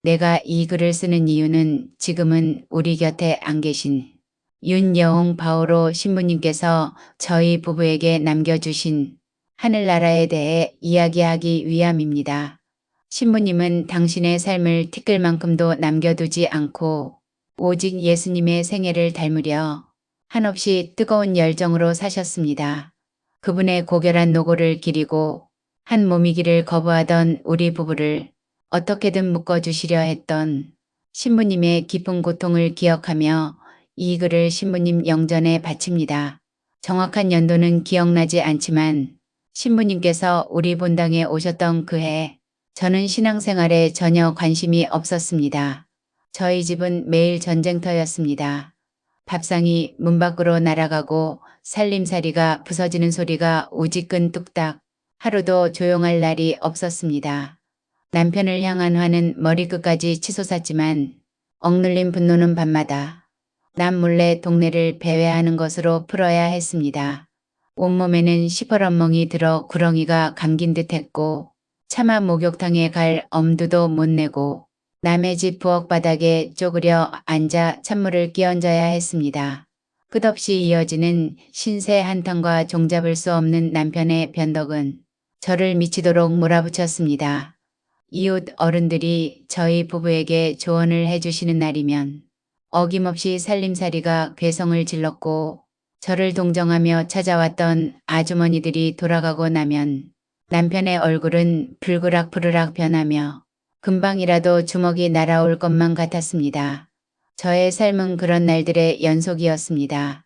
내가 이 글을 쓰는 이유는 지금은 우리 곁에 안 계신 윤여홍 바오로 신부님께서 저희 부부에게 남겨주신 하늘나라에 대해 이야기하기 위함입니다. 신부님은 당신의 삶을 티끌만큼도 남겨두지 않고 오직 예수님의 생애를 닮으려 한없이 뜨거운 열정으로 사셨습니다. 그분의 고결한 노고를 기리고 한 몸이기를 거부하던 우리 부부를 어떻게든 묶어주시려 했던 신부님의 깊은 고통을 기억하며 이 글을 신부님 영전에 바칩니다. 정확한 연도는 기억나지 않지만 신부님께서 우리 본당에 오셨던 그 해 저는 신앙생활에 전혀 관심이 없었습니다. 저희 집은 매일 전쟁터였습니다. 밥상이 문 밖으로 날아가고 살림살이가 부서지는 소리가 우지끈 뚝딱 하루도 조용할 날이 없었습니다. 남편을 향한 화는 머리끝까지 치솟았지만 억눌린 분노는 밤마다 남 몰래 동네를 배회하는 것으로 풀어야 했습니다. 온몸에는 시퍼런 멍이 들어 구렁이가 감긴 듯했고 차마 목욕탕에 갈 엄두도 못 내고 남의 집 부엌 바닥에 쪼그려 앉아 찬물을 끼얹어야 했습니다. 끝없이 이어지는 신세 한탄과 종잡을 수 없는 남편의 변덕은 저를 미치도록 몰아붙였습니다. 이웃 어른들이 저희 부부에게 조언을 해주시는 날이면 어김없이 살림살이가 괴성을 질렀고 저를 동정하며 찾아왔던 아주머니들이 돌아가고 나면 남편의 얼굴은 불그락부르락 변하며 금방이라도 주먹이 날아올 것만 같았습니다. 저의 삶은 그런 날들의 연속이었습니다.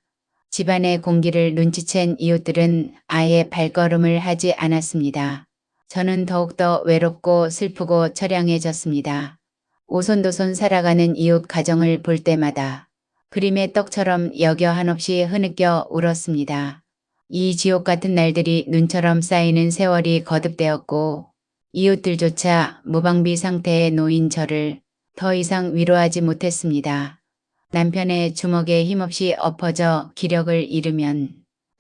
집안의 공기를 눈치챈 이웃들은 아예 발걸음을 하지 않았습니다. 저는 더욱더 외롭고 슬프고 처량해졌습니다. 오손도손 살아가는 이웃 가정을 볼 때마다 그림의 떡처럼 여겨 한없이 흐느껴 울었습니다. 이 지옥 같은 날들이 눈처럼 쌓이는 세월이 거듭되었고 이웃들조차 무방비 상태에 놓인 저를 더 이상 위로하지 못했습니다. 남편의 주먹에 힘없이 엎어져 기력을 잃으면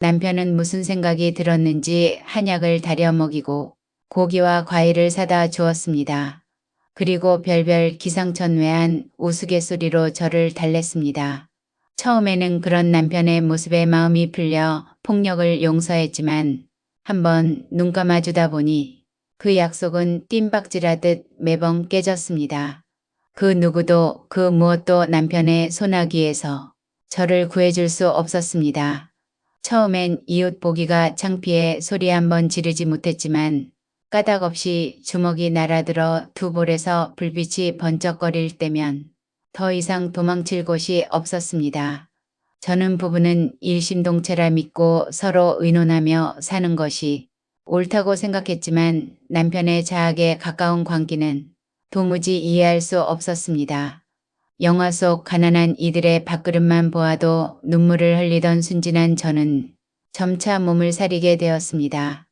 남편은 무슨 생각이 들었는지 한약을 다려 먹이고 고기와 과일을 사다 주었습니다. 그리고 별별 기상천외한 우스갯소리로 저를 달랬습니다. 처음에는 그런 남편의 모습에 마음이 풀려 폭력을 용서했지만 한번 눈 감아주다 보니 그 약속은 뜀박질하듯 매번 깨졌습니다. 그 누구도 그 무엇도 남편의 소나기에서 저를 구해줄 수 없었습니다. 처음엔 이웃 보기가 창피해 소리 한번 지르지 못했지만 까닭없이 주먹이 날아들어 두 볼에서 불빛이 번쩍거릴 때면 더 이상 도망칠 곳이 없었습니다. 저는 부부는 일심동체라 믿고 서로 의논하며 사는 것이 옳다고 생각했지만 남편의 자학에 가까운 광기는 도무지 이해할 수 없었습니다. 영화 속 가난한 이들의 밥그릇만 보아도 눈물을 흘리던 순진한 저는 점차 몸을 사리게 되었습니다.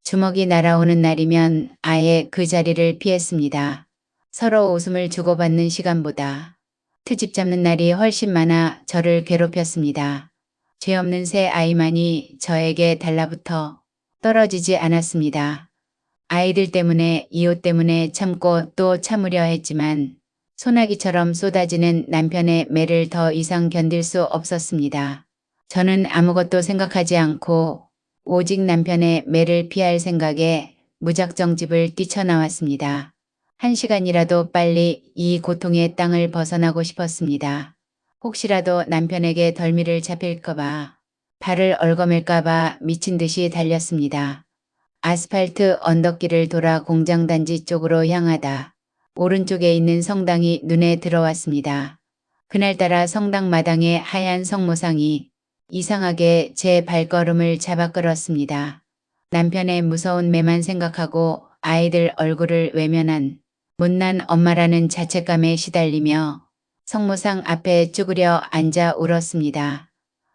주먹이 날아오는 날이면 아예 그 자리를 피했습니다. 서로 웃음을 주고받는 시간보다 트집 잡는 날이 훨씬 많아 저를 괴롭혔습니다. 죄 없는 새 아이만이 저에게 달라붙어 떨어지지 않았습니다. 아이들 때문에 이웃 때문에 참고 또 참으려 했지만 소나기처럼 쏟아지는 남편의 매를 더 이상 견딜 수 없었습니다. 저는 아무것도 생각하지 않고 오직 남편의 매를 피할 생각에 무작정 집을 뛰쳐나왔습니다. 1시간이라도 빨리 이 고통의 땅을 벗어나고 싶었습니다. 혹시라도 남편에게 덜미를 잡힐까봐 발을 얽어맬까봐 미친 듯이 달렸습니다. 아스팔트 언덕길을 돌아 공장단지 쪽으로 향하다 오른쪽에 있는 성당이 눈에 들어왔습니다. 그날따라 성당 마당에 하얀 성모상이 이상하게 제 발걸음을 잡아 끌었습니다. 남편의 무서운 매만 생각하고 아이들 얼굴을 외면한 못난 엄마라는 자책감에 시달리며 성모상 앞에 쭈그려 앉아 울었습니다.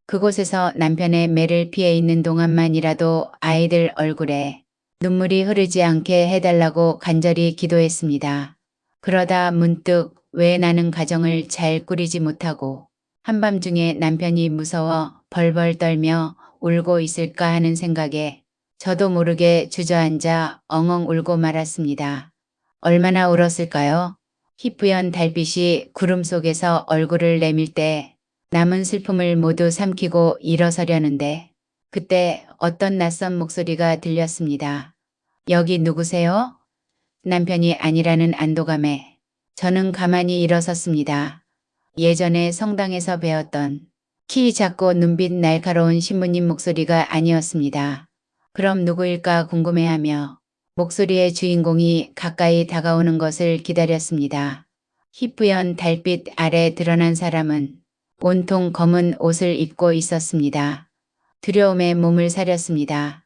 그곳에서 남편의 매를 피해 있는 동안만이라도 아이들 얼굴에 눈물이 흐르지 않게 해달라고 간절히 기도했습니다. 그러다 문득 왜 나는 가정을 잘 꾸리지 못하고 한밤중에 남편이 무서워 벌벌 떨며 울고 있을까 하는 생각에 저도 모르게 주저앉아 엉엉 울고 말았습니다. 얼마나 울었을까요? 희뿌연 달빛이 구름 속에서 얼굴을 내밀 때 남은 슬픔을 모두 삼키고 일어서려는데 그때 어떤 낯선 목소리가 들렸습니다. 여기 누구세요? 남편이 아니라는 안도감에 저는 가만히 일어섰습니다. 예전에 성당에서 배웠던 키 작고 눈빛 날카로운 신부님 목소리가 아니었습니다. 그럼 누구일까 궁금해하며 목소리의 주인공이 가까이 다가오는 것을 기다렸습니다. 희뿌연 달빛 아래 드러난 사람은 온통 검은 옷을 입고 있었습니다. 두려움에 몸을 사렸습니다.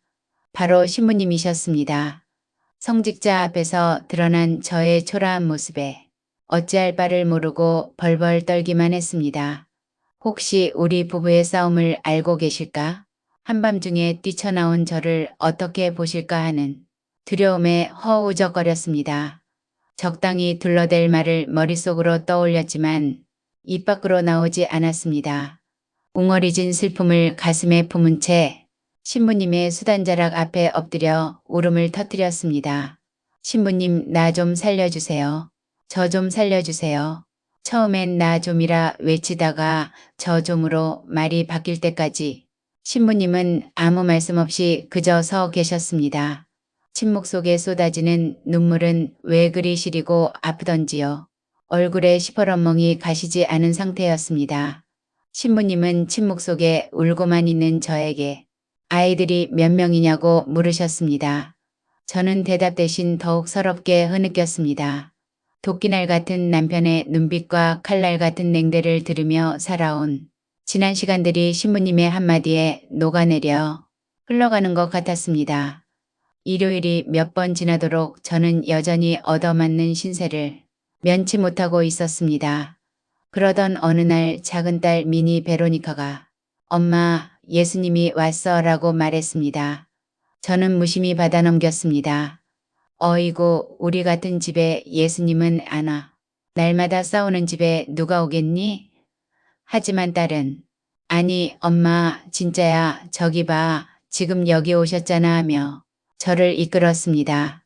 바로 신부님이셨습니다. 성직자 앞에서 드러난 저의 초라한 모습에 어찌할 바를 모르고 벌벌 떨기만 했습니다. 혹시 우리 부부의 싸움을 알고 계실까? 한밤중에 뛰쳐나온 저를 어떻게 보실까 하는 두려움에 허우적거렸습니다. 적당히 둘러댈 말을 머릿속으로 떠올렸지만 입 밖으로 나오지 않았습니다. 웅얼해진 슬픔을 가슴에 품은 채 신부님의 수단자락 앞에 엎드려 울음을 터뜨렸습니다. 신부님, 나 좀 살려주세요. 저 좀 살려주세요. 처음엔 나 좀이라 외치다가 저 좀으로 말이 바뀔 때까지 신부님은 아무 말씀 없이 그저 서 계셨습니다. 침묵 속에 쏟아지는 눈물은 왜 그리 시리고 아프던지요. 얼굴에 시퍼런멍이 가시지 않은 상태였습니다. 신부님은 침묵 속에 울고만 있는 저에게 아이들이 몇 명이냐고 물으셨습니다. 저는 대답 대신 더욱 서럽게 흐느꼈습니다. 도끼날 같은 남편의 눈빛과 칼날 같은 냉대를 들으며 살아온 지난 시간들이 신부님의 한마디에 녹아내려 흘러가는 것 같았습니다. 일요일이 몇 번 지나도록 저는 여전히 얻어맞는 신세를 면치 못하고 있었습니다. 그러던 어느 날 작은 딸 미니 베로니카가 엄마, 예수님이 왔어 라고 말했습니다. 저는 무심히 받아넘겼습니다. 어이구, 우리 같은 집에 예수님은 안 와. 날마다 싸우는 집에 누가 오겠니? 하지만 딸은 아니 엄마 진짜야 저기 봐 지금 여기 오셨잖아 하며 저를 이끌었습니다.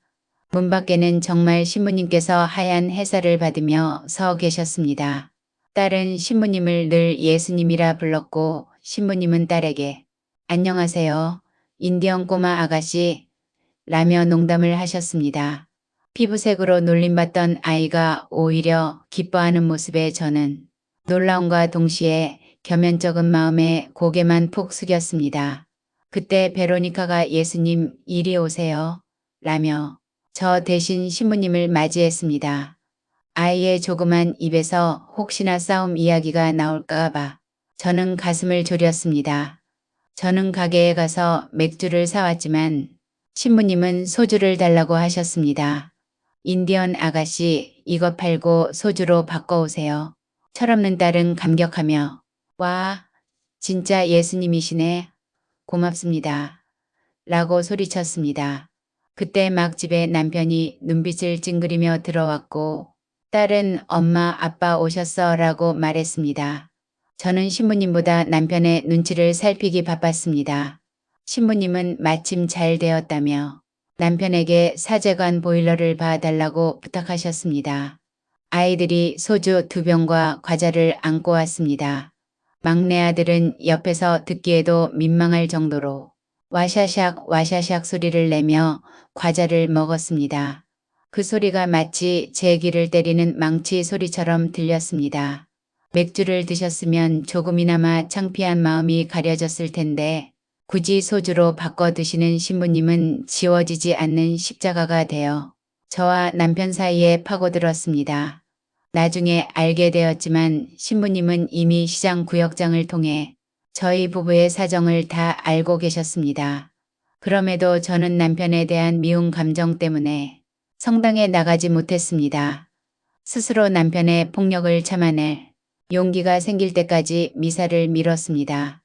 문 밖에는 정말 신부님께서 하얀 햇살을 받으며 서 계셨습니다. 딸은 신부님을 늘 예수님이라 불렀고 신부님은 딸에게 안녕하세요. 인디언 꼬마 아가씨 라며 농담을 하셨습니다. 피부색으로 놀림받던 아이가 오히려 기뻐하는 모습에 저는 놀라움과 동시에 겸연쩍은 마음에 고개만 푹 숙였습니다. 그때 베로니카가 예수님 이리 오세요 라며 저 대신 신부님을 맞이했습니다. 아이의 조그만 입에서 혹시나 싸움 이야기가 나올까 봐 저는 가슴을 졸였습니다. 저는 가게에 가서 맥주를 사왔지만 신부님은 소주를 달라고 하셨습니다. 인디언 아가씨 이거 팔고 소주로 바꿔오세요. 철없는 딸은 감격하며 와 진짜 예수님이시네. 고맙습니다. 라고 소리쳤습니다. 그때 막 집에 남편이 눈빛을 찡그리며 들어왔고 딸은 엄마 아빠 오셨어 라고 말했습니다. 저는 신부님보다 남편의 눈치를 살피기 바빴습니다. 신부님은 마침 잘 되었다며 남편에게 사제관 보일러를 봐달라고 부탁하셨습니다. 아이들이 소주 2병과 과자를 안고 왔습니다. 막내 아들은 옆에서 듣기에도 민망할 정도로 와샤샥 와샤샥 소리를 내며 과자를 먹었습니다. 그 소리가 마치 제 귀를 때리는 망치 소리처럼 들렸습니다. 맥주를 드셨으면 조금이나마 창피한 마음이 가려졌을 텐데 굳이 소주로 바꿔 드시는 신부님은 지워지지 않는 십자가가 되어 저와 남편 사이에 파고들었습니다. 나중에 알게 되었지만 신부님은 이미 시장 구역장을 통해 저희 부부의 사정을 다 알고 계셨습니다. 그럼에도 저는 남편에 대한 미운 감정 때문에 성당에 나가지 못했습니다. 스스로 남편의 폭력을 참아낼 용기가 생길 때까지 미사를 미뤘습니다.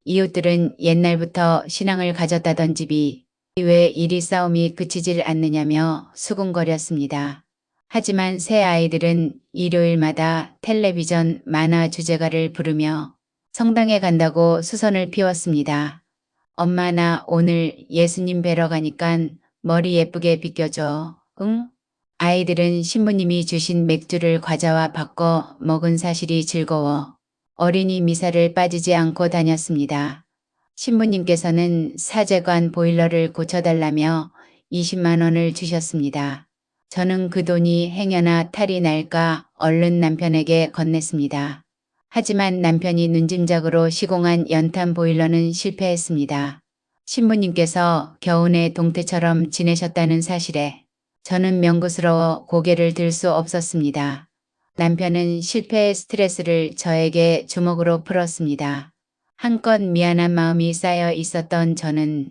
이웃들은 옛날부터 신앙을 가졌다던 집이 왜 이리 싸움이 그치질 않느냐며 수군거렸습니다. 하지만 새 아이들은 일요일마다 텔레비전 만화 주제가를 부르며 성당에 간다고 수선을 피웠습니다. 엄마 나 오늘 예수님 뵈러 가니깐 머리 예쁘게 빗겨줘. 응? 아이들은 신부님이 주신 맥주를 과자와 바꿔 먹은 사실이 즐거워 어린이 미사를 빠지지 않고 다녔습니다. 신부님께서는 사제관 보일러를 고쳐달라며 20만 원을 주셨습니다. 저는 그 돈이 행여나 탈이 날까 얼른 남편에게 건넸습니다. 하지만 남편이 눈짐작으로 시공한 연탄 보일러는 실패했습니다. 신부님께서 겨우내 동태처럼 지내셨다는 사실에 저는 명구스러워 고개를 들 수 없었습니다. 남편은 실패의 스트레스를 저에게 주먹으로 풀었습니다. 한껏 미안한 마음이 쌓여 있었던 저는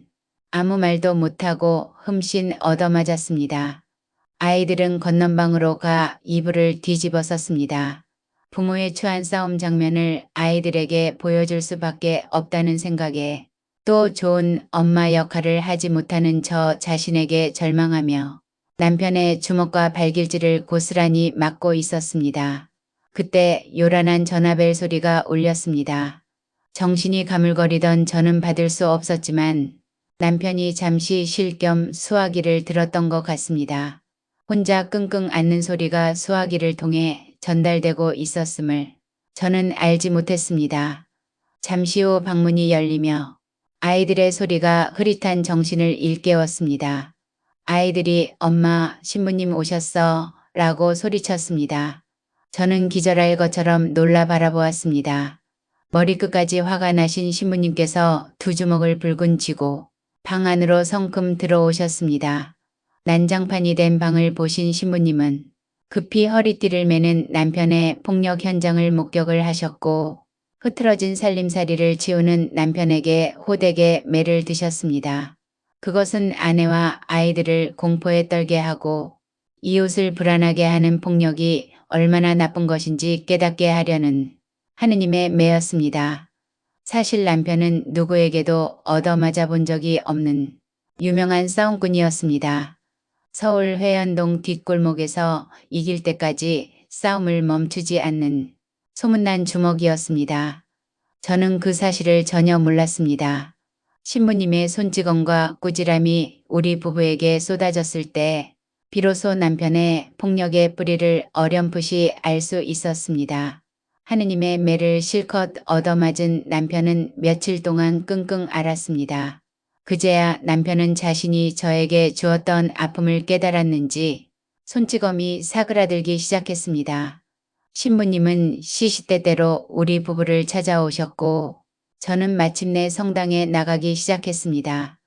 아무 말도 못하고 흠씬 얻어맞았습니다. 아이들은 건넌방으로 가 이불을 뒤집어 썼습니다. 부모의 추한 싸움 장면을 아이들에게 보여줄 수밖에 없다는 생각에 또 좋은 엄마 역할을 하지 못하는 저 자신에게 절망하며 남편의 주먹과 발길질을 고스란히 맞고 있었습니다. 그때 요란한 전화벨 소리가 울렸습니다. 정신이 가물거리던 저는 받을 수 없었지만 남편이 잠시 쉴 겸 수화기를 들었던 것 같습니다. 혼자 끙끙 앓는 소리가 수화기를 통해 전달되고 있었음을 저는 알지 못했습니다. 잠시 후 방문이 열리며 아이들의 소리가 흐릿한 정신을 일깨웠습니다. 아이들이 엄마 신부님 오셨어 라고 소리쳤습니다. 저는 기절할 것처럼 놀라 바라보았습니다. 머리끝까지 화가 나신 신부님께서 두 주먹을 불근 쥐고 방 안으로 성큼 들어오셨습니다. 난장판이 된 방을 보신 신부님은 급히 허리띠를 매는 남편의 폭력 현장을 목격을 하셨고 흐트러진 살림살이를 치우는 남편에게 호되게 매를 드셨습니다. 그것은 아내와 아이들을 공포에 떨게 하고 이웃을 불안하게 하는 폭력이 얼마나 나쁜 것인지 깨닫게 하려는 하느님의 매였습니다. 사실 남편은 누구에게도 얻어맞아 본 적이 없는 유명한 싸움꾼이었습니다. 서울 회원동 뒷골목에서 이길 때까지 싸움을 멈추지 않는 소문난 주먹이었습니다. 저는 그 사실을 전혀 몰랐습니다. 신부님의 손찌검과 꾸지람이 우리 부부에게 쏟아졌을 때 비로소 남편의 폭력의 뿌리를 어렴풋이 알 수 있었습니다. 하느님의 매를 실컷 얻어맞은 남편은 며칠 동안 끙끙 앓았습니다. 그제야 남편은 자신이 저에게 주었던 아픔을 깨달았는지 손찌검이 사그라들기 시작했습니다. 신부님은 시시때때로 우리 부부를 찾아오셨고 저는 마침내 성당에 나가기 시작했습니다.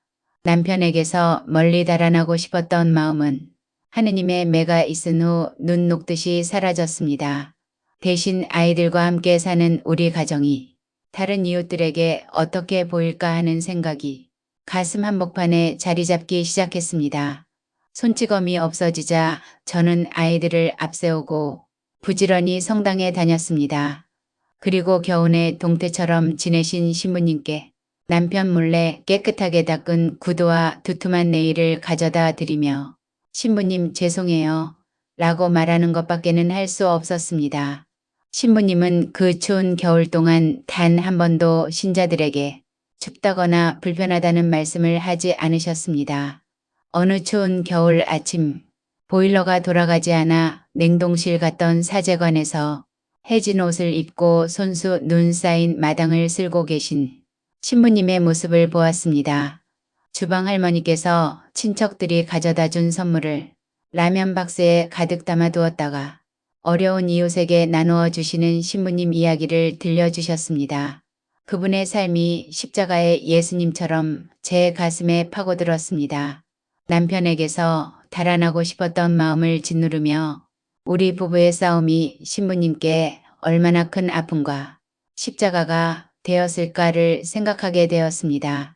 남편에게서 멀리 달아나고 싶었던 마음은 하느님의 매가 있은 후 눈 녹듯이 사라졌습니다. 대신 아이들과 함께 사는 우리 가정이 다른 이웃들에게 어떻게 보일까 하는 생각이 가슴 한복판에 자리 잡기 시작했습니다. 손찌검이 없어지자 저는 아이들을 앞세우고 부지런히 성당에 다녔습니다. 그리고 겨우내 동태처럼 지내신 신부님께 남편 몰래 깨끗하게 닦은 구두와 두툼한 네일을 가져다 드리며 신부님 죄송해요 라고 말하는 것밖에는 할 수 없었습니다. 신부님은 그 추운 겨울 동안 단 한 번도 신자들에게 춥다거나 불편하다는 말씀을 하지 않으셨습니다. 어느 추운 겨울 아침 보일러가 돌아가지 않아 냉동실 갔던 사제관에서 해진 옷을 입고 손수 눈 쌓인 마당을 쓸고 계신 신부님의 모습을 보았습니다. 주방 할머니께서 친척들이 가져다 준 선물을 라면 박스에 가득 담아 두었다가 어려운 이웃에게 나누어 주시는 신부님 이야기를 들려주셨습니다. 그분의 삶이 십자가의 예수님처럼 제 가슴에 파고들었습니다. 남편에게서 달아나고 싶었던 마음을 짓누르며 우리 부부의 싸움이 신부님께 얼마나 큰 아픔과 십자가가 되었을까를 생각하게 되었습니다.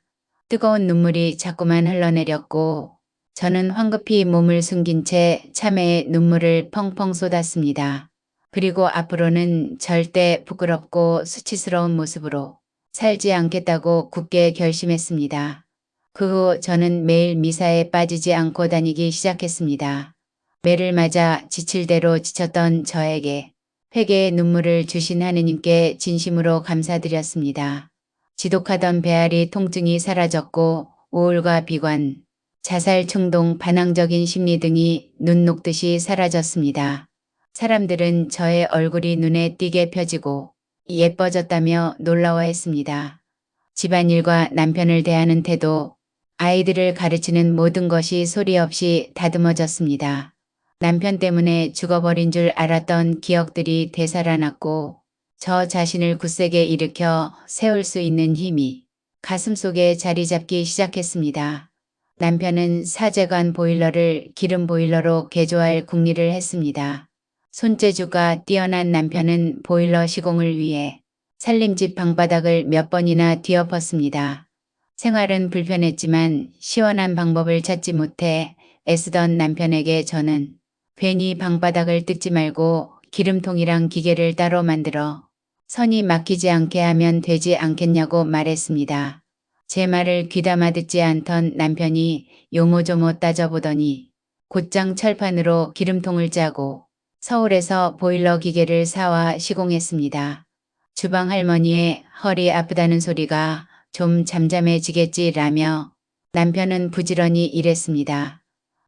뜨거운 눈물이 자꾸만 흘러내렸고 저는 황급히 몸을 숨긴 채 참회의 눈물을 펑펑 쏟았습니다. 그리고 앞으로는 절대 부끄럽고 수치스러운 모습으로 살지 않겠다고 굳게 결심했습니다. 그 후 저는 매일 미사에 빠지지 않고 다니기 시작했습니다. 매를 맞아 지칠 대로 지쳤던 저에게 회개의 눈물을 주신 하느님께 진심으로 감사드렸습니다. 지독하던 배앓이 통증이 사라졌고 우울과 비관, 자살 충동, 반항적인 심리 등이 눈 녹듯이 사라졌습니다. 사람들은 저의 얼굴이 눈에 띄게 펴지고 예뻐졌다며 놀라워했습니다. 집안일과 남편을 대하는 태도, 아이들을 가르치는 모든 것이 소리 없이 다듬어졌습니다. 남편 때문에 죽어버린 줄 알았던 기억들이 되살아났고 저 자신을 굳세게 일으켜 세울 수 있는 힘이 가슴속에 자리 잡기 시작했습니다. 남편은 사제관 보일러를 기름 보일러로 개조할 궁리를 했습니다. 손재주가 뛰어난 남편은 보일러 시공을 위해 살림집 방바닥을 몇 번이나 뒤엎었습니다. 생활은 불편했지만 시원한 방법을 찾지 못해 애쓰던 남편에게 저는 괜히 방바닥을 뜯지 말고 기름통이랑 기계를 따로 만들어 선이 막히지 않게 하면 되지 않겠냐고 말했습니다. 제 말을 귀담아 듣지 않던 남편이 요모조모 따져보더니 곧장 철판으로 기름통을 짜고 서울에서 보일러 기계를 사와 시공했습니다. 주방 할머니의 허리 아프다는 소리가 좀 잠잠해지겠지라며 남편은 부지런히 일했습니다.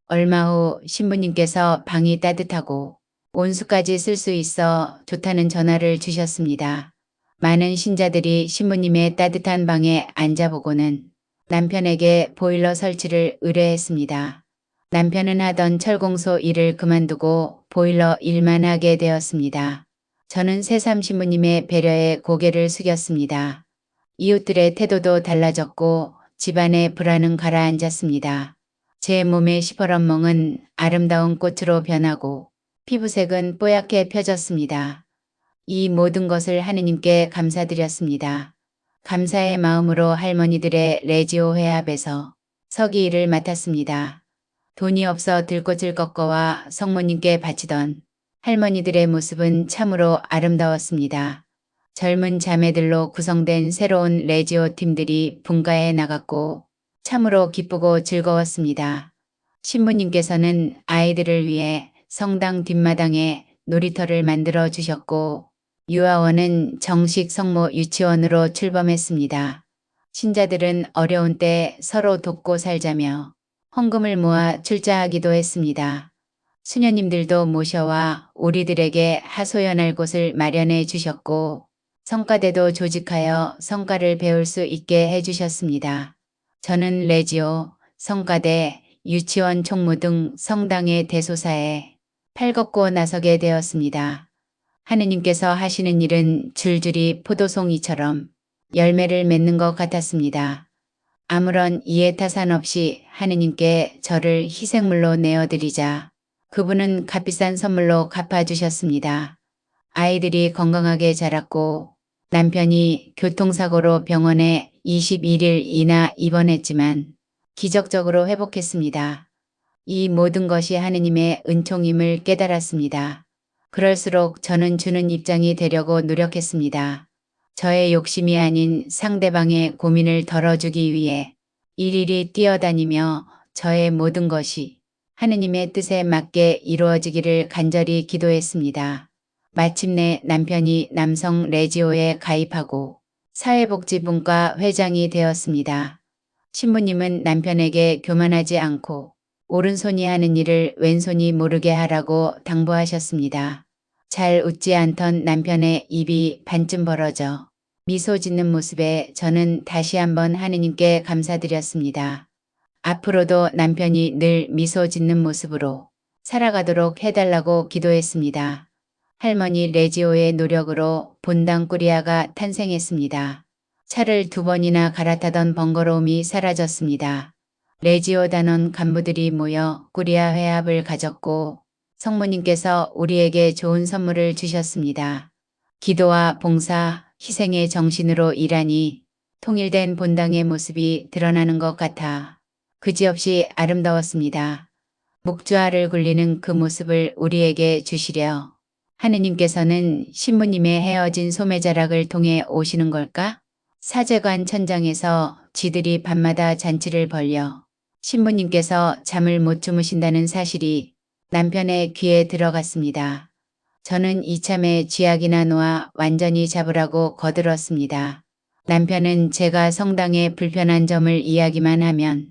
얼마 후 신부님께서 방이 따뜻하고 온수까지 쓸 수 있어 좋다는 전화를 주셨습니다. 많은 신자들이 신부님의 따뜻한 방에 앉아보고는 남편에게 보일러 설치를 의뢰했습니다. 남편은 하던 철공소 일을 그만두고 보일러 일만 하게 되었습니다. 저는 새삼 신부님의 배려에 고개를 숙였습니다. 이웃들의 태도도 달라졌고 집안의 불안은 가라앉았습니다. 제 몸의 시퍼런 멍은 아름다운 꽃으로 변하고 피부색은 뽀얗게 펴졌습니다. 이 모든 것을 하느님께 감사드렸습니다. 감사의 마음으로 할머니들의 레지오 회합에서 서기일을 맡았습니다. 돈이 없어 들꽃을 꺾어와 성모님께 바치던 할머니들의 모습은 참으로 아름다웠습니다. 젊은 자매들로 구성된 새로운 레지오 팀들이 분가해 나갔고 참으로 기쁘고 즐거웠습니다. 신부님께서는 아이들을 위해 성당 뒷마당에 놀이터를 만들어 주셨고 유아원은 정식 성모 유치원으로 출범했습니다. 신자들은 어려운 때 서로 돕고 살자며 헌금을 모아 출자하기도 했습니다. 수녀님들도 모셔와 우리들에게 하소연할 곳을 마련해 주셨고 성가대도 조직하여 성가를 배울 수 있게 해주셨습니다. 저는 레지오, 성가대, 유치원 총무 등 성당의 대소사에 팔걷고 나서게 되었습니다. 하느님께서 하시는 일은 줄줄이 포도송이처럼 열매를 맺는 것 같았습니다. 아무런 이해타산 없이 하느님께 저를 희생물로 내어드리자 그분은 값비싼 선물로 갚아주셨습니다. 아이들이 건강하게 자랐고 남편이 교통사고로 병원에 21일이나 입원했지만 기적적으로 회복했습니다. 이 모든 것이 하느님의 은총임을 깨달았습니다. 그럴수록 저는 주는 입장이 되려고 노력했습니다. 저의 욕심이 아닌 상대방의 고민을 덜어주기 위해 일일이 뛰어다니며 저의 모든 것이 하느님의 뜻에 맞게 이루어지기를 간절히 기도했습니다. 마침내 남편이 남성 레지오에 가입하고 사회복지분과 회장이 되었습니다. 신부님은 남편에게 교만하지 않고 오른손이 하는 일을 왼손이 모르게 하라고 당부하셨습니다. 잘 웃지 않던 남편의 입이 반쯤 벌어져 미소 짓는 모습에 저는 다시 한번 하느님께 감사드렸습니다. 앞으로도 남편이 늘 미소 짓는 모습으로 살아가도록 해달라고 기도했습니다. 할머니 레지오의 노력으로 본당 꾸리아가 탄생했습니다. 차를 2번이나 갈아타던 번거로움이 사라졌습니다. 레지오 단원 간부들이 모여 꾸리아 회합을 가졌고 성모님께서 우리에게 좋은 선물을 주셨습니다. 기도와 봉사, 희생의 정신으로 일하니 통일된 본당의 모습이 드러나는 것 같아 그지없이 아름다웠습니다. 목주알을 굴리는 그 모습을 우리에게 주시려 하느님께서는 신부님의 헤어진 소매자락을 통해 오시는 걸까? 사제관 천장에서 쥐들이 밤마다 잔치를 벌여 신부님께서 잠을 못 주무신다는 사실이 남편의 귀에 들어갔습니다. 저는 이참에 쥐약이나 놓아 완전히 잡으라고 거들었습니다. 남편은 제가 성당에 불편한 점을 이야기만 하면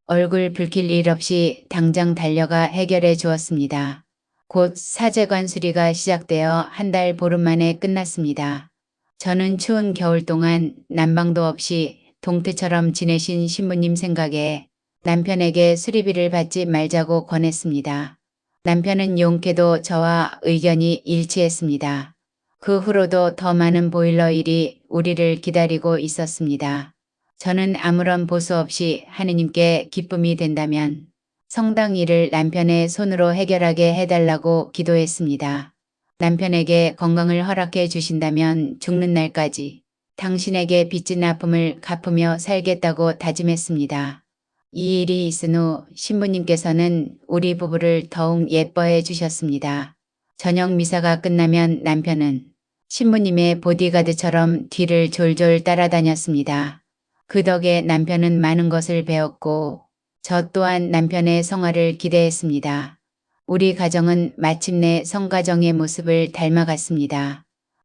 얼굴 붉힐 일 없이 당장 달려가 해결해 주었습니다. 곧 사제관 수리가 시작되어 한 달 보름 만에 끝났습니다. 저는 추운 겨울 동안 난방도 없이 동트처럼 지내신 신부님 생각에 남편에게 수리비를 받지 말자고 권했습니다. 남편은 용케도 저와 의견이 일치했습니다. 그 후로도 더 많은 보일러 일이 우리를 기다리고 있었습니다. 저는 아무런 보수 없이 하느님께 기쁨이 된다면 성당 일을 남편의 손으로 해결하게 해달라고 기도했습니다. 남편에게 건강을 허락해 주신다면 죽는 날까지 당신에게 빚진 아픔을 갚으며 살겠다고 다짐했습니다. 이 일이 있은 후 신부님께서는 우리 부부를 더욱 예뻐해 주셨습니다. 저녁 미사가 끝나면 남편은 신부님의 보디가드처럼 뒤를 졸졸 따라다녔습니다. 그 덕에 남편은 많은 것을 배웠고 저 또한 남편의 성화를 기대했습니다. 우리 가정은 마침내 성가정의 모습을 닮아갔습니다.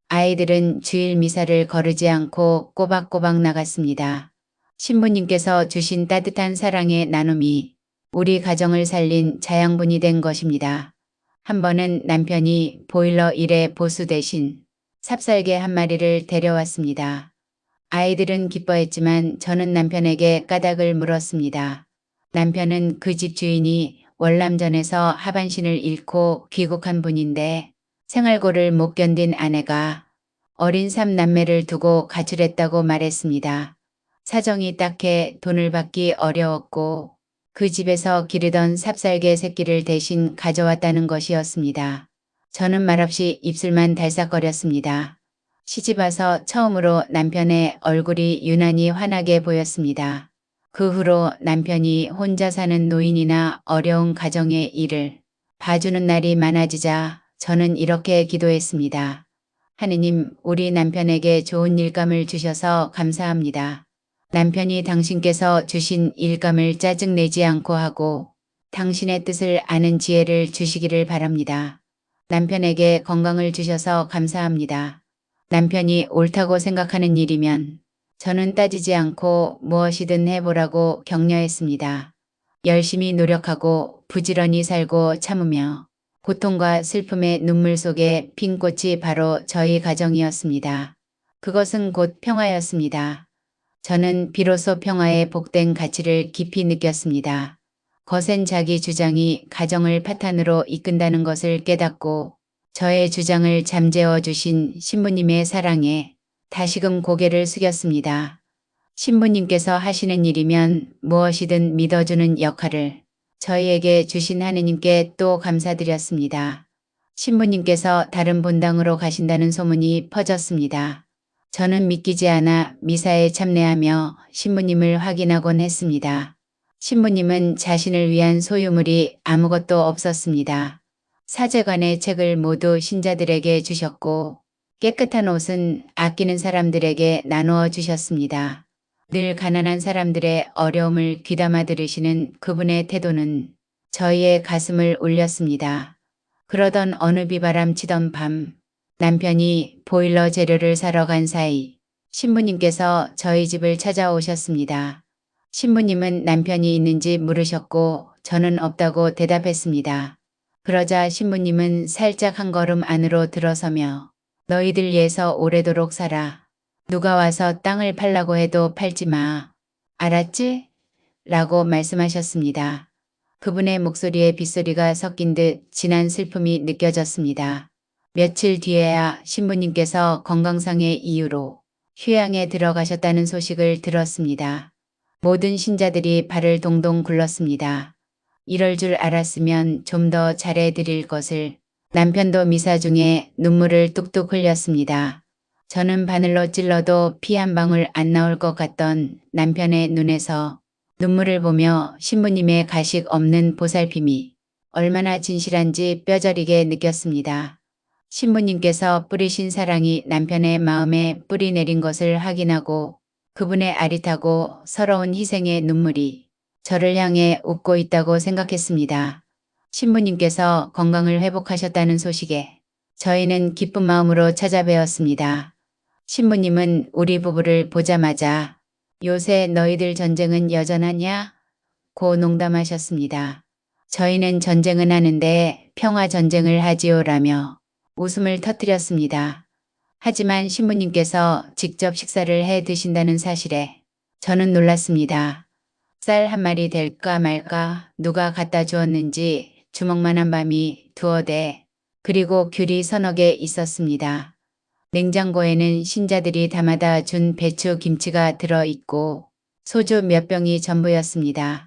아이들은 주일 미사를 거르지 않고 꼬박꼬박 나갔습니다. 신부님께서 주신 따뜻한 사랑의 나눔이 우리 가정을 살린 자양분이 된 것입니다. 한 번은 남편이 보일러 일의 보수 대신 삽살개 한 마리를 데려왔습니다. 아이들은 기뻐했지만 저는 남편에게 까닭을 물었습니다. 남편은 그 집 주인이 월남전에서 하반신을 잃고 귀국한 분인데 생활고를 못 견딘 아내가 어린 3남매를 두고 가출했다고 말했습니다. 사정이 딱해 돈을 받기 어려웠고 그 집에서 기르던 삽살개 새끼를 대신 가져왔다는 것이었습니다. 저는 말없이 입술만 달싹거렸습니다. 시집 와서 처음으로 남편의 얼굴이 유난히 환하게 보였습니다. 그 후로 남편이 혼자 사는 노인이나 어려운 가정의 일을 봐주는 날이 많아지자 저는 이렇게 기도했습니다. 하느님, 우리 남편에게 좋은 일감을 주셔서 감사합니다. 남편이 당신께서 주신 일감을 짜증내지 않고 하고 당신의 뜻을 아는 지혜를 주시기를 바랍니다. 남편에게 건강을 주셔서 감사합니다. 남편이 옳다고 생각하는 일이면 저는 따지지 않고 무엇이든 해보라고 격려했습니다. 열심히 노력하고 부지런히 살고 참으며 고통과 슬픔의 눈물 속에 핀 꽃이 바로 저희 가정이었습니다. 그것은 곧 평화였습니다. 저는 비로소 평화의 복된 가치를 깊이 느꼈습니다. 거센 자기 주장이 가정을 파탄으로 이끈다는 것을 깨닫고 저의 주장을 잠재워 주신 신부님의 사랑에 다시금 고개를 숙였습니다. 신부님께서 하시는 일이면 무엇이든 믿어주는 역할을 저희에게 주신 하느님께 또 감사드렸습니다. 신부님께서 다른 본당으로 가신다는 소문이 퍼졌습니다. 저는 믿기지 않아 미사에 참례하며 신부님을 확인하곤 했습니다. 신부님은 자신을 위한 소유물이 아무것도 없었습니다. 사제관의 책을 모두 신자들에게 주셨고 깨끗한 옷은 아끼는 사람들에게 나누어 주셨습니다. 늘 가난한 사람들의 어려움을 귀담아 들으시는 그분의 태도는 저희의 가슴을 울렸습니다. 그러던 어느 비바람 치던 밤 남편이 보일러 재료를 사러 간 사이 신부님께서 저희 집을 찾아오셨습니다. 신부님은 남편이 있는지 물으셨고 저는 없다고 대답했습니다. 그러자 신부님은 살짝 한 걸음 안으로 들어서며 너희들 예서 오래도록 살아. 누가 와서 땅을 팔라고 해도 팔지 마. 알았지? 라고 말씀하셨습니다. 그분의 목소리에 빗소리가 섞인 듯 진한 슬픔이 느껴졌습니다. 며칠 뒤에야 신부님께서 건강상의 이유로 휴양에 들어가셨다는 소식을 들었습니다. 모든 신자들이 발을 동동 굴렀습니다. 이럴 줄 알았으면 좀 더 잘해드릴 것을. 남편도 미사 중에 눈물을 뚝뚝 흘렸습니다. 저는 바늘로 찔러도 피 한 방울 안 나올 것 같던 남편의 눈에서 눈물을 보며 신부님의 가식 없는 보살핌이 얼마나 진실한지 뼈저리게 느꼈습니다. 신부님께서 뿌리신 사랑이 남편의 마음에 뿌리 내린 것을 확인하고 그분의 아릿하고 서러운 희생의 눈물이 저를 향해 웃고 있다고 생각했습니다. 신부님께서 건강을 회복하셨다는 소식에 저희는 기쁜 마음으로 찾아뵈었습니다. 신부님은 우리 부부를 보자마자 요새 너희들 전쟁은 여전하냐? 고 농담하셨습니다. 저희는 전쟁은 하는데 평화 전쟁을 하지요라며 웃음을 터뜨렸습니다. 하지만 신부님께서 직접 식사를 해 드신다는 사실에 저는 놀랐습니다. 쌀 한 마리 될까 말까 누가 갖다 주었는지 주먹만한 밤이 두어 대 그리고 귤이 서너 개 있었습니다. 냉장고에는 신자들이 담아다 준 배추 김치가 들어있고 소주 몇 병이 전부였습니다.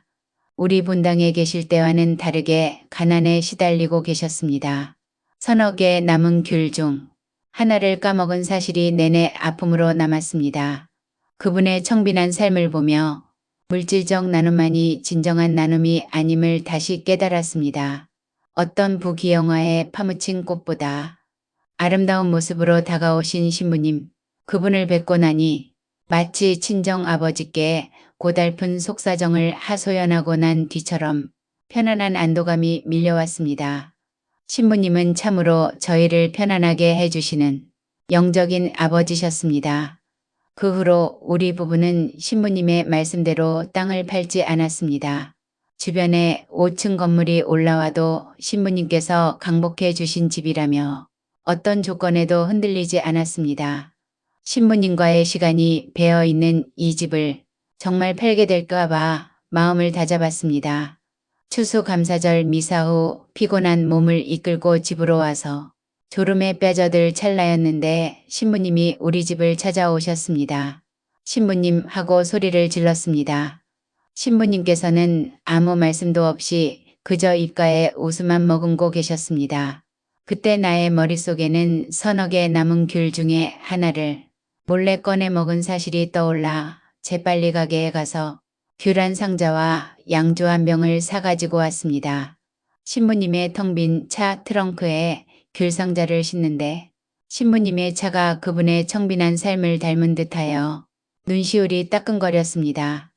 우리 본당에 계실 때와는 다르게 가난에 시달리고 계셨습니다. 서너 개 남은 귤 중 하나를 까먹은 사실이 내내 아픔으로 남았습니다. 그분의 청빈한 삶을 보며 물질적 나눔만이 진정한 나눔이 아님을 다시 깨달았습니다. 어떤 부귀영화에 파묻힌 꽃보다 아름다운 모습으로 다가오신 신부님, 그분을 뵙고 나니 마치 친정 아버지께 고달픈 속사정을 하소연하고 난 뒤처럼 편안한 안도감이 밀려왔습니다. 신부님은 참으로 저희를 편안하게 해주시는 영적인 아버지셨습니다. 그 후로 우리 부부는 신부님의 말씀대로 땅을 팔지 않았습니다. 주변에 5층 건물이 올라와도 신부님께서 강복해 주신 집이라며 어떤 조건에도 흔들리지 않았습니다. 신부님과의 시간이 배어있는 이 집을 정말 팔게 될까 봐 마음을 다잡았습니다. 추수감사절 미사 후 피곤한 몸을 이끌고 집으로 와서 졸음에 빠져들 찰나였는데 신부님이 우리 집을 찾아오셨습니다. 신부님 하고 소리를 질렀습니다. 신부님께서는 아무 말씀도 없이 그저 입가에 웃음만 머금고 계셨습니다. 그때 나의 머릿속에는 서너 개 남은 귤 중에 하나를 몰래 꺼내 먹은 사실이 떠올라 재빨리 가게에 가서 귤 한 상자와 양주 한 병을 사가지고 왔습니다. 신부님의 텅 빈 차 트렁크에 귤 상자를 싣는데 신부님의 차가 그분의 청빈한 삶을 닮은 듯하여 눈시울이 따끔거렸습니다.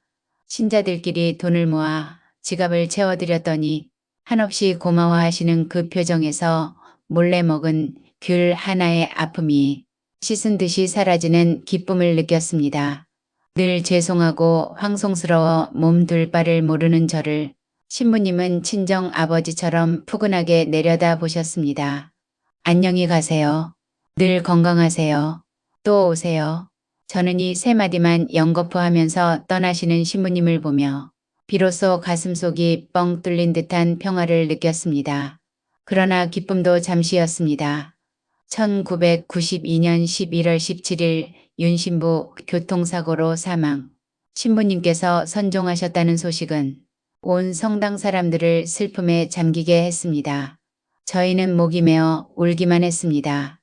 신자들끼리 돈을 모아 지갑을 채워드렸더니 한없이 고마워하시는 그 표정에서 몰래 먹은 귤 하나의 아픔이 씻은 듯이 사라지는 기쁨을 느꼈습니다. 늘 죄송하고 황송스러워 몸 둘 바를 모르는 저를 신부님은 친정 아버지처럼 푸근하게 내려다 보셨습니다. 안녕히 가세요. 늘 건강하세요. 또 오세요. 저는 이 세 마디만 연거푸하면서 떠나시는 신부님을 보며 비로소 가슴속이 뻥 뚫린 듯한 평화를 느꼈습니다. 그러나 기쁨도 잠시였습니다. 1992년 11월 17일 윤 신부 교통사고로 사망. 신부님께서 선종하셨다는 소식은 온 성당 사람들을 슬픔에 잠기게 했습니다. 저희는 목이 메어 울기만 했습니다.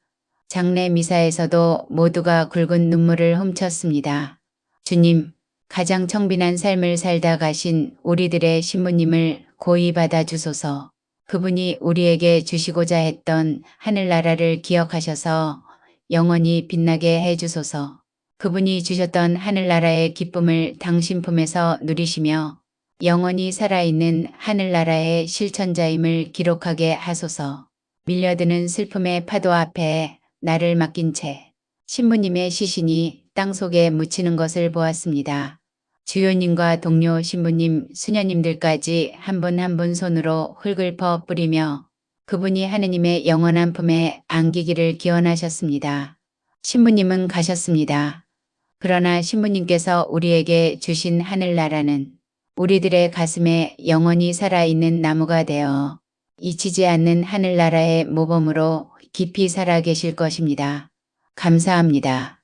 장례 미사에서도 모두가 굵은 눈물을 훔쳤습니다. 주님, 가장 청빈한 삶을 살다 가신 우리들의 신부님을 고이 받아주소서. 그분이 우리에게 주시고자 했던 하늘나라를 기억하셔서 영원히 빛나게 해주소서. 그분이 주셨던 하늘나라의 기쁨을 당신 품에서 누리시며 영원히 살아있는 하늘나라의 실천자임을 기록하게 하소서. 밀려드는 슬픔의 파도 앞에 나를 맡긴 채 신부님의 시신이 땅속에 묻히는 것을 보았습니다. 주요님과 동료 신부님, 수녀님들까지 한 분 한 분 손으로 흙을 퍼 뿌리며 그분이 하느님의 영원한 품에 안기기를 기원하셨습니다. 신부님은 가셨습니다. 그러나 신부님께서 우리에게 주신 하늘나라는 우리들의 가슴에 영원히 살아있는 나무가 되어 잊히지 않는 하늘나라의 모범으로 깊이 살아계실 것입니다. 감사합니다.